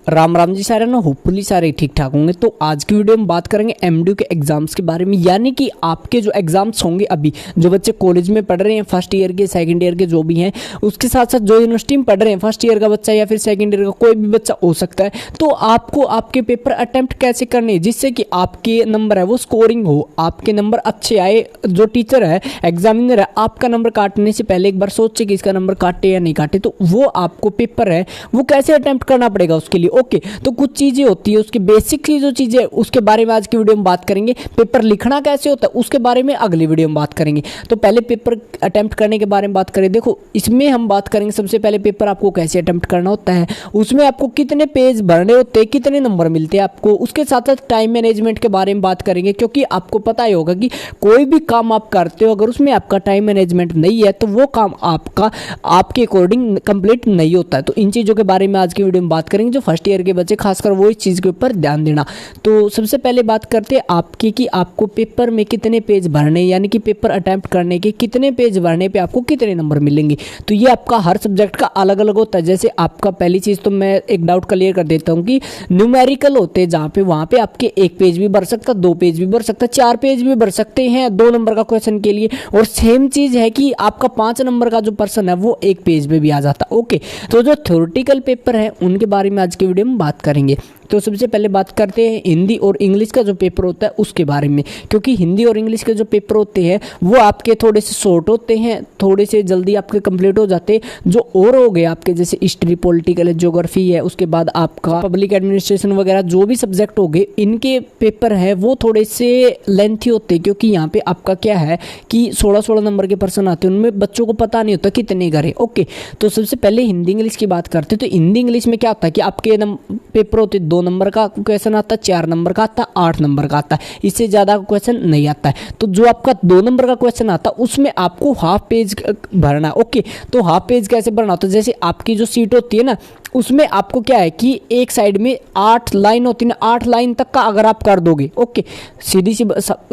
राम राम जी सारे ना, होपफुली सारे ठीक ठाक होंगे। तो आज की वीडियो में बात करेंगे एमडीयू के एग्जाम्स के बारे में, यानी कि आपके जो एग्जाम्स होंगे अभी जो बच्चे कॉलेज में पढ़ रहे हैं, फर्स्ट ईयर के सेकंड ईयर के जो भी हैं, उसके साथ साथ जो यूनिवर्सिटी में पढ़ रहे हैं, फर्स्ट ईयर का बच्चा या फिर सेकंड ईयर का कोई भी बच्चा हो सकता है। तो आपको आपके पेपर अटेम्प्ट कैसे करने हैं जिससे कि आपके नंबर है वो स्कोरिंग हो, आपके नंबर अच्छे आए। जो टीचर है, एग्जामिनर है, आपका नंबर काटने से पहले एक बार सोचे कि इसका नंबर काटे या नहीं काटे। तो वो आपको पेपर है वो कैसे अटेम्प्ट करना पड़ेगा उसके लिए। ओके, तो कुछ चीज़ें होती है उसकी बेसिक की जो चीज़ें उसके बारे में आज की वीडियो में बात करेंगे। पेपर लिखना कैसे होता है उसके बारे में अगली वीडियो में बात करेंगे। तो पहले पेपर अटेम्प्ट करने के बारे में बात करें। देखो, इसमें हम बात करेंगे सबसे पहले पेपर आपको कैसे अटेम्प्ट करना होता है, उसमें आपको कितने पेज भरने होते हैं, कितने नंबर मिलते हैं आपको। उसके साथ साथ टाइम मैनेजमेंट के बारे में बात करेंगे, क्योंकि आपको पता ही होगा कि कोई भी काम आप करते हो अगर उसमें आपका टाइम मैनेजमेंट नहीं है तो वो काम आपका आपके अकॉर्डिंग कंप्लीट नहीं होता है। तो इन चीज़ों के बारे में आज की वीडियो में बात करेंगे। जो फर्स्ट ईयर के बच्चे खासकर वो इस चीज़ के ऊपर ध्यान देना। तो सबसे पहले बात करते हैं आपकी कि आपको पेपर में कितने पेज भरने, यानी कि पेपर अटेम्प्ट करने के कितने पेज भरने पे आपको कितने नंबर मिलेंगे। तो ये आपका हर सब्जेक्ट का अलग अलग होता है। जैसे आपका पहली चीज़ तो मैं एक डाउट क्लियर कर देता हूँ कि न्यूमेरिकल होते हैं जहाँ पे वहाँ पे आपके एक पेज भी भर सकता, दो पेज भी भर सकता, चार पेज भी भर सकते हैं 2 नंबर का क्वेश्चन के लिए। और सेम चीज़ है कि आपका 5 नंबर का जो पर्सन है वो एक पेज पे भी आ जाता। ओके, तो जो थ्योरेटिकल पेपर है उनके बारे में आज की वीडियो में बात करेंगे। तो सबसे पहले बात करते हैं हिंदी और इंग्लिश का जो पेपर होता है उसके बारे में, क्योंकि हिंदी और इंग्लिश के जो पेपर होते हैं वो आपके थोड़े से शॉर्ट होते हैं, थोड़े से जल्दी आपके कंप्लीट हो जाते हैं। जो और हो गए आपके जैसे हिस्ट्री, पॉलिटिकल, ज्योग्राफी है, उसके बाद आपका पब्लिक एडमिनिस्ट्रेशन वगैरह जो भी सब्जेक्ट हो गए, इनके पेपर है वो थोड़े से लेंथी होते हैं। क्योंकि यहाँ पे आपका क्या है कि 16 नंबर के पर्सन आते हैं, उनमें बच्चों को पता नहीं होता कितने करें। ओके, तो सबसे पहले हिंदी इंग्लिश की बात करते हैं। तो हिंदी इंग्लिश में क्या होता है कि आपके पेपर होते 2 नंबर का क्वेश्चन आता है, 4 नंबर का आता है, 8 नंबर का आता है, इससे ज़्यादा क्वेश्चन नहीं आता है। तो जो आपका 2 नंबर का क्वेश्चन आता है उसमें आपको हाफ पेज भरना है। ओके, तो हाफ पेज कैसे भरना होता है, जैसे आपकी जो सीट होती है ना उसमें आपको क्या है कि एक साइड में 8 लाइन होती है ना, 8 लाइन तक का अगर आप कर दोगे, ओके सीधी सी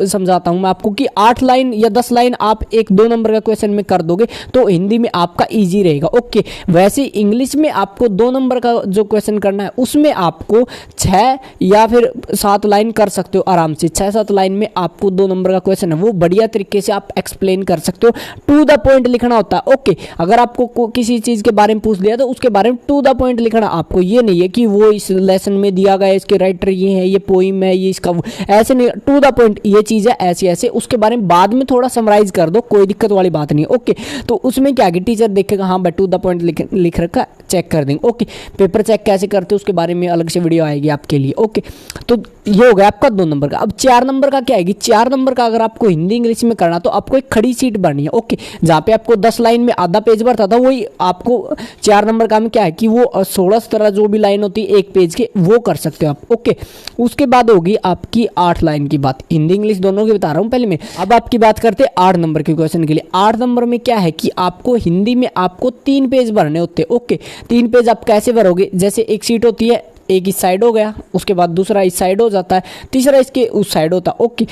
समझाता हूं मैं आपको कि 8 लाइन या 10 लाइन आप एक 2 नंबर का क्वेश्चन में कर दोगे तो हिंदी में आपका इजी रहेगा। ओके, वैसे इंग्लिश में आपको 2 नंबर का जो क्वेश्चन करना है उसमें आपको 6 या फिर 7 लाइन कर सकते हो आराम से। 6-7 लाइन में आपको 2 नंबर का क्वेश्चन है वो बढ़िया तरीके से आप एक्सप्लेन कर सकते हो। टू द पॉइंट लिखना होता है। ओके, अगर आपको किसी चीज़ के बारे में पूछ लिया तो उसके बारे में टू द पॉइंट लिखना। आपको ये नहीं है कि वो इस लेसन में दिया गया, इसके राइटर ये है, ये पोइम है, ये इसका, ऐसे नहीं। टू द पॉइंट, ये चीज़ है ऐसे ऐसे, उसके बारे में बाद में थोड़ा समराइज कर दो, कोई दिक्कत वाली बात नहीं है। ओके, तो उसमें क्या कि टीचर देखेगा हाँ भाई टू द पॉइंट लिख रखा, चेक कर देंगे। ओके, पेपर चेक कैसे करते हो उसके बारे में अलग से वीडियो आएगी आपके लिए। ओके, तो ये हो गया आपका 2 नंबर का। अब 4 नंबर का क्या आएगी, 4 नंबर का अगर आपको हिंदी इंग्लिश में करना तो आपको एक खड़ी सीट भरनी है। ओके, जहाँ पे आपको 10 लाइन में आधा पेज भरता था वही आपको 4 नंबर का में क्या है कि वो 16 जो भी लाइन होती है एक पेज के वो कर सकते हो आप। ओके, उसके बाद होगी आपकी 8 लाइन की बात, हिंदी इंग्लिश दोनों की बता रहा हूँ पहले मैं। अब आपकी बात करते हैं 8 नंबर के क्वेश्चन के लिए। 8 नंबर में क्या है कि आपको हिंदी में आपको 3 पेज भरने होते हैं। ओके, 3 पेज आप कैसे भरोगे, जैसे एक सीट होती है, एक इस साइड हो गया, उसके बाद दूसरा इस साइड हो जाता है, तीसरा इसके उस साइड होता है। ओके,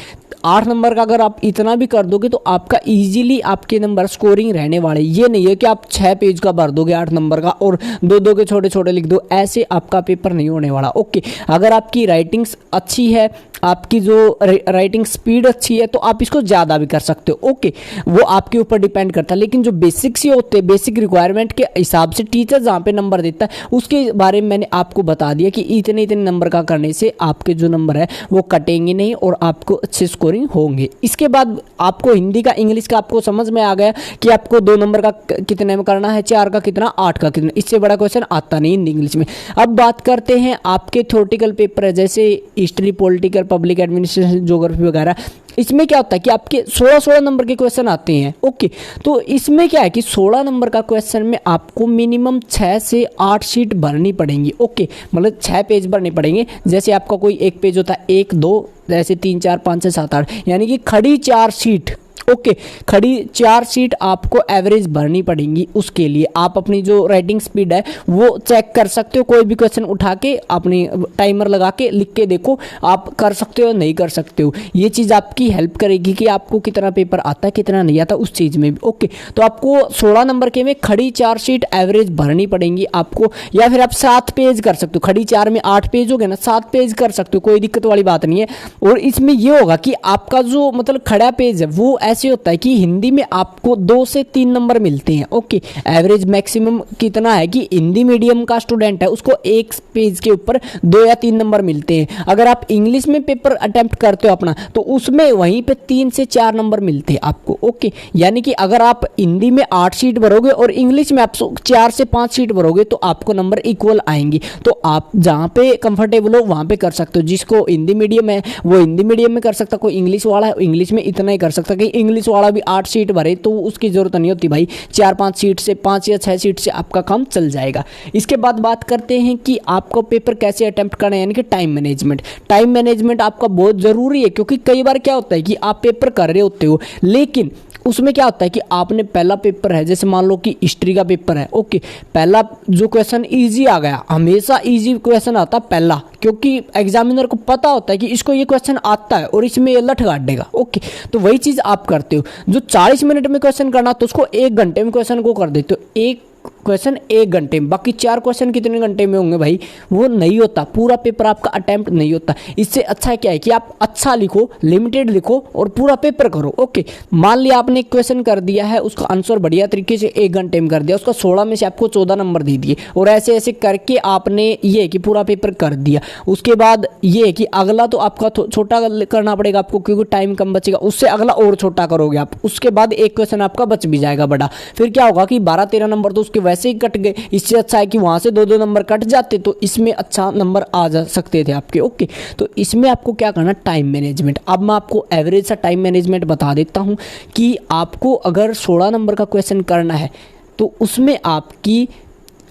8 नंबर का अगर आप इतना भी कर दोगे तो आपका इजीली आपके नंबर स्कोरिंग रहने वाले। ये नहीं है कि आप 6 पेज का भर दोगे 8 नंबर का और 2-2 के छोटे छोटे लिख दो, ऐसे आपका पेपर नहीं होने वाला। ओके, अगर आपकी राइटिंग्स अच्छी है, आपकी जो राइटिंग स्पीड अच्छी है तो आप इसको ज़्यादा भी कर सकते हो। ओके, वो आपके ऊपर डिपेंड करता है। लेकिन जो बेसिक्स ही होते हैं, बेसिक रिक्वायरमेंट के हिसाब से टीचर जहाँ पे नंबर देता है उसके बारे में मैंने आपको बता दिया कि इतने इतने नंबर का करने से आपके जो नंबर है वो कटेंगे नहीं और आपको अच्छे स्कोरिंग होंगे। इसके बाद आपको हिंदी का, इंग्लिश का आपको समझ में आ गया कि आपको 2 नंबर का कितने में करना है, 4 का कितना, 8 का कितना। इससे बड़ा क्वेश्चन आता नहीं हिंदी इंग्लिश में। अब बात करते हैं आपके थ्योरेटिकल पेपर है जैसे history, political, public administration, geography वगैरह। इसमें क्या होता है कि आपके 16 नंबर के क्वेश्चन आते हैं। ओके, तो इसमें क्या है कि 16 नंबर का क्वेश्चन में आपको मिनिमम 6 से 8 शीट भरनी पड़ेंगी। ओके, मतलब 6 पेज भरने पड़ेंगे। जैसे आपका कोई एक पेज होता है 1, 2, ऐसे 3, 4, 5, 6, 7, 8, यानी कि खड़ी 4 शीट। ओके। खड़ी 4 सीट आपको एवरेज भरनी पड़ेंगी। उसके लिए आप अपनी जो राइटिंग स्पीड है वो चेक कर सकते हो। कोई भी क्वेश्चन उठा के अपनी टाइमर लगा के लिख के देखो, आप कर सकते हो नहीं कर सकते हो। ये चीज़ आपकी हेल्प करेगी कि आपको कितना पेपर आता है कितना नहीं आता उस चीज़ में भी। ओके, तो आपको 16 नंबर के में खड़ी 4 सीट एवरेज भरनी पड़ेंगी आपको, या फिर आप 7 पेज कर सकते हो। खड़ी 4 में 8 पेज हो गए ना, 7 पेज कर सकते हो, कोई दिक्कत वाली बात नहीं है। और इसमें ये होगा कि आपका जो मतलब खड़ा पेज है वो ऐसे होता है कि हिंदी में आपको 2 से 3 नंबर मिलते हैं। ओके, एवरेज मैक्सिमम कितना है कि हिंदी मीडियम का स्टूडेंट है उसको एक पेज के ऊपर 2 या 3 नंबर मिलते हैं। अगर आप इंग्लिश में पेपर अटेम्प्ट करते हो अपना तो उसमें वहीं पे 3 से 4 नंबर मिलते हैं आपको। ओके, यानी कि अगर आप हिंदी में 8 सीट भरोगे और इंग्लिश में आप 4 से 5 सीट भरोगे तो आपको नंबर इक्वल आएंगी। तो आप जहाँ पे कंफर्टेबल हो वहाँ पे कर सकते हो। जिसको हिंदी मीडियम है वो हिंदी मीडियम में कर सकता, कोई इंग्लिश वाला है इंग्लिश में इतना ही कर सकता। कि इंग्लिश वाला भी 8 सीट भरे तो उसकी ज़रूरत नहीं होती भाई, 4-5 सीट से 5 या 6 सीट से आपका काम चल जाएगा। इसके बाद बात करते हैं कि आपको पेपर कैसे अटेम्प्ट करना है, यानी कि टाइम मैनेजमेंट। टाइम मैनेजमेंट आपका बहुत ज़रूरी है, क्योंकि कई बार क्या होता है कि आप पेपर कर रहे होते हो लेकिन उसमें क्या होता है कि आपने पहला पेपर है, जैसे मान लो कि हिस्ट्री का पेपर है। ओके, पहला जो क्वेश्चन इजी आ गया, हमेशा इजी क्वेश्चन आता पहला, क्योंकि एग्जामिनर को पता होता है कि इसको ये क्वेश्चन आता है और इसमें ये लठ गाड़ देगा। ओके, तो वही चीज़ आप करते हो। जो 40 मिनट में क्वेश्चन करना तो उसको 1 घंटे में क्वेश्चन को कर देते हो। एक क्वेश्चन 1 घंटे में, बाकी 4 क्वेश्चन कितने घंटे में होंगे भाई, वो नहीं होता। पूरा पेपर आपका अटेम्प्ट नहीं होता। इससे अच्छा क्या है कि आप अच्छा लिखो, लिमिटेड लिखो और पूरा पेपर करो। ओके, मान लिया आपने एक क्वेश्चन कर दिया है, उसका आंसर बढ़िया तरीके से 1 घंटे में कर दिया, उसका 16 में से आपको 14 नंबर दे दिए और ऐसे ऐसे करके आपने ये कि पूरा पेपर कर दिया। उसके बाद ये कि अगला तो आपका छोटा करना पड़ेगा आपको, क्योंकि टाइम कम बचेगा। उससे अगला और छोटा करोगे आप, उसके बाद एक क्वेश्चन आपका बच भी जाएगा बड़ा। फिर क्या होगा कि 12-13 नंबर तो उसके वैसे ही कट गए। इससे अच्छा है कि वहां से 2-2 नंबर कट जाते तो इसमें अच्छा नंबर आ जा सकते थे आपके। ओके, तो इसमें आपको क्या करना, टाइम मैनेजमेंट। अब मैं आपको एवरेज सा टाइम मैनेजमेंट बता देता हूं कि आपको अगर 16 नंबर का क्वेश्चन करना है तो उसमें आपकी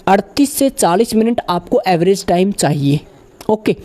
38 से 40 मिनट आपको एवरेज टाइम चाहिए। ओके,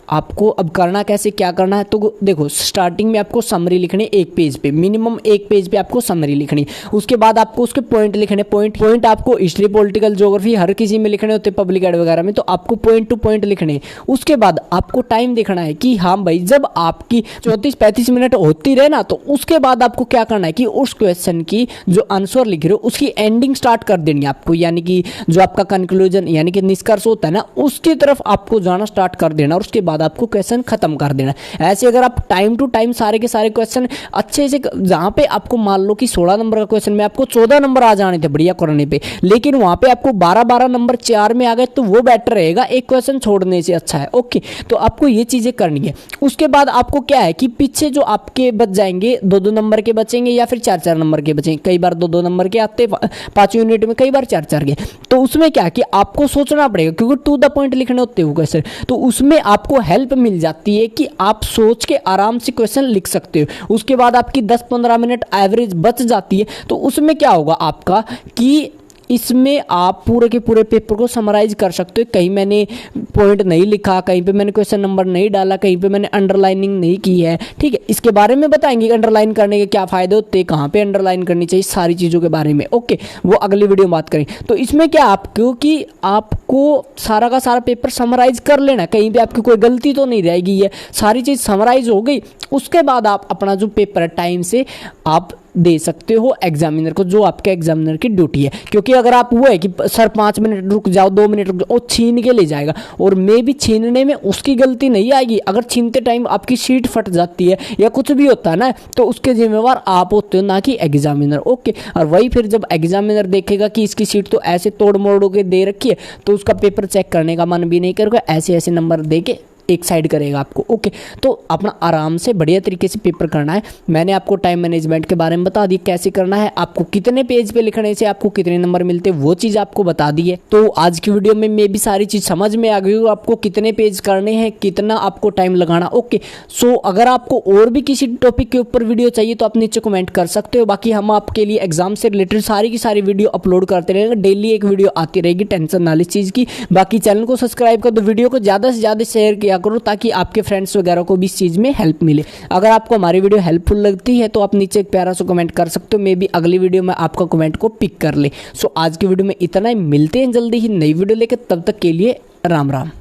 आपको अब करना कैसे, क्या करना है, तो देखो स्टार्टिंग में आपको समरी लिखनी है 1 पेज पे, मिनिमम 1 पेज पे आपको समरी लिखनी है। उसके बाद आपको उसके पॉइंट लिखने, पॉइंट आपको हिस्ट्री, पॉलिटिकल, ज्योग्राफी हर किसी में लिखने होते, पब्लिक एड वगैरह में, तो आपको पॉइंट टू पॉइंट लिखने। उसके बाद आपको टाइम देखना है कि हाँ भाई जब आपकी 34-35 मिनट होती रहे ना तो उसके बाद आपको क्या करना है कि उस क्वेश्चन की जो आंसर लिख रहे हो उसकी एंडिंग स्टार्ट कर देनी है आपको, यानी कि जो आपका कंक्लूजन यानी कि निष्कर्ष होता है ना उसकी तरफ आपको जाना स्टार्ट कर देना और उसके बाद आपको क्वेश्चन खत्म कर देना। ऐसे अगर आप टाइम टू टाइम सारे के सारे क्वेश्चन अच्छे से, जहां पे आपको मान लो कि 16 नंबर का क्वेश्चन में आपको 14 नंबर आ जाने थे बढ़िया करने पे, लेकिन वहां पे आपको 12-12 नंबर 4 में आ गए तो वो बेटर रहेगा एक क्वेश्चन छोड़ने से अच्छा है। ओके, तो आपको ये चीजें करनी है। उसके बाद आपको क्या है कि पीछे जो आपके बच जाएंगे 2-2 नंबर के बचेंगे या फिर 4-4 नंबर के बचेंगे, कई बार 2-2 नंबर के आते 5 यूनिट में, कई बार 4-4 के। तो उसमें क्या है कि आपको सोचना पड़ेगा, क्योंकि टू द पॉइंट लिखने होते हैं क्वेश्चन, तो उसमें आपको हेल्प मिल जाती है कि आप सोच के आराम से क्वेश्चन लिख सकते हो। उसके बाद आपकी 10-15 मिनट एवरेज बच जाती है, तो उसमें क्या होगा आपका कि इसमें आप पूरे के पूरे पेपर को समराइज कर सकते हो। कहीं मैंने पॉइंट नहीं लिखा, कहीं पे मैंने क्वेश्चन नंबर नहीं डाला, कहीं पे मैंने अंडरलाइनिंग नहीं की है। ठीक है, इसके बारे में बताएंगे अंडरलाइन करने के क्या फायदे होते हैं, कहाँ पे अंडरलाइन करनी चाहिए, सारी चीज़ों के बारे में। ओके, वो अगली वीडियो में बात करें। तो इसमें क्या आपको कि आपको सारा का सारा पेपर समराइज कर लेना, कहीं पे आपकी कोई गलती तो नहीं रहेगी। ये सारी चीज़ समराइज हो गई, उसके बाद आप अपना जो पेपर है टाइम से आप दे सकते हो एग्जामिनर को, जो आपके एग्जामिनर की ड्यूटी है। क्योंकि अगर आप वो है कि सर 5 मिनट रुक जाओ, 2 मिनट रुक जाओ, वो छीन के ले जाएगा और मे भी छीनने में उसकी गलती नहीं आएगी। अगर छीनते टाइम आपकी शीट फट जाती है या कुछ भी होता है ना तो उसके जिम्मेवार आप होते हो, ना कि एग्जामिनर। ओके, और वही फिर जब एग्जामिनर देखेगा कि इसकी शीट तो ऐसे तोड़ मोड़ के दे रखी है तो उसका पेपर चेक करने का मन भी नहीं करेगा, ऐसे ऐसे नंबर दे के एक साइड करेगा आपको। ओके, तो अपना आराम से बढ़िया तरीके से पेपर करना है। मैंने आपको टाइम मैनेजमेंट के बारे में बता दी कैसे करना है, आपको कितने पेज पे लिखने से आपको कितने नंबर मिलते हैं वो चीज़ आपको बता दी है। तो आज की वीडियो में मैं भी सारी चीज़ समझ में आ गई हूँ, आपको कितने पेज करने हैं, कितना आपको टाइम लगाना। ओके, सो अगर आपको और भी किसी टॉपिक के ऊपर वीडियो चाहिए तो आप नीचे कमेंट कर सकते हो। बाकी हम आपके लिए एग्जाम से रिलेटेड सारी की सारी वीडियो अपलोड करते रहेंगे, डेली एक वीडियो आती रहेगी, टेंशन ना इस चीज़ की। बाकी चैनल को सब्सक्राइब कर दो, वीडियो को ज़्यादा से ज़्यादा शेयर किया किया करो ताकि आपके फ्रेंड्स वगैरह को भी इस चीज़ में हेल्प मिले। अगर आपको हमारी वीडियो हेल्पफुल लगती है तो आप नीचे एक प्यारा सा कमेंट कर सकते हो, मे बी अगली वीडियो में आपका कमेंट को पिक कर ले। सो आज की वीडियो में इतना ही, मिलते हैं जल्दी ही नई वीडियो लेकर, तब तक के लिए राम राम।